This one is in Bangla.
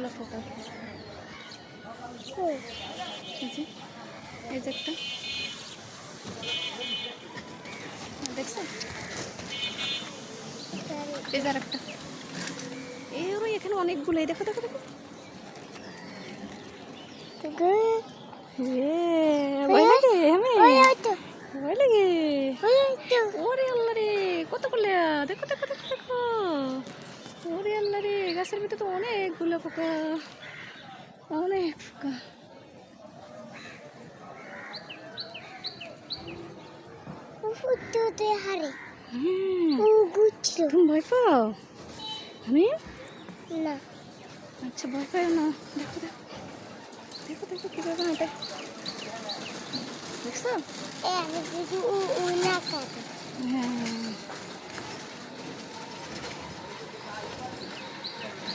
অনেকগুলো পোকা। এই যে একটা দেখছো, এই যে আরেকটা, ওই এখানে অনেকগুলো, দেখো দেখো দেখো। ভয় লাগে, ভয় লাগে। ওরে আল্লাহ রে, কত করলে, দেখো দেখো দেখো দেখো। ওরে আল্লাহ রে, গাছের ভিতরে তো অনেকগুলো পোকা, অনেক পোকা। তুমি ভয় পাও? আমি না, আচ্ছা ভয় পাও না। দেখো দেখো দেখো দেখো কিভাবে হাঁটে, দেখছো?